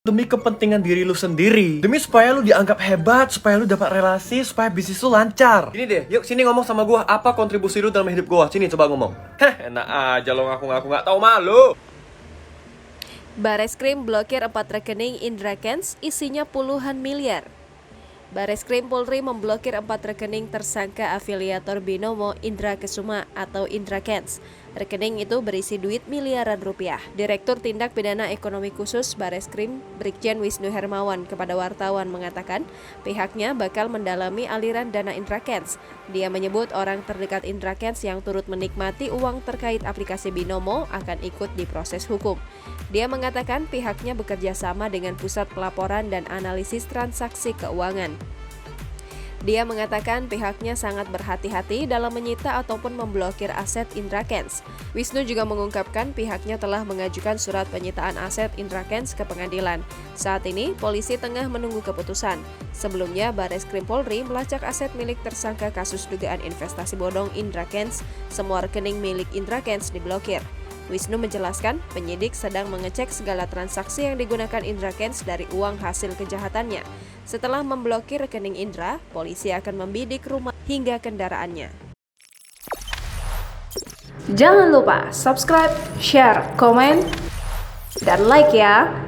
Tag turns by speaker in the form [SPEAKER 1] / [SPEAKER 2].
[SPEAKER 1] demi kepentingan diri lu sendiri. Demi supaya lu dianggap hebat, supaya lu dapat relasi, supaya bisnis lu lancar. Gini deh, yuk sini ngomong sama gua, apa kontribusi lu dalam hidup gua? Sini coba ngomong. Heh, enak aja lo ngaku-ngaku nggak tahu malu.
[SPEAKER 2] Bareskrim blokir 4 rekening Indra Kents isinya puluhan miliar. Bareskrim Polri memblokir 4 rekening tersangka afiliator binomo Indra Kesuma atau Indra Kents. Rekening itu berisi duit miliaran rupiah. Direktur Tindak Pidana Ekonomi Khusus Bareskrim, Brigjen Wisnu Hermawan kepada wartawan mengatakan pihaknya bakal mendalami aliran dana Indra Kents. Dia menyebut orang terdekat Indra Kents yang turut menikmati uang terkait aplikasi binomo akan ikut diproses hukum. Dia mengatakan pihaknya bekerja sama dengan Pusat Pelaporan dan Analisis Transaksi Keuangan. Dia mengatakan pihaknya sangat berhati-hati dalam menyita ataupun memblokir aset Indra Kents. Wisnu juga mengungkapkan pihaknya telah mengajukan surat penyitaan aset Indra Kents ke pengadilan. Saat ini, polisi tengah menunggu keputusan. Sebelumnya, Bareskrim Polri melacak aset milik tersangka kasus dugaan investasi bodong Indra Kents. Semua rekening milik Indra Kents diblokir. Wisnu menjelaskan penyidik sedang mengecek segala transaksi yang digunakan Indra Kents dari uang hasil kejahatannya. Setelah memblokir rekening Indra, polisi akan membidik rumah hingga kendaraannya.
[SPEAKER 3] Jangan lupa subscribe, share, komen, dan like ya!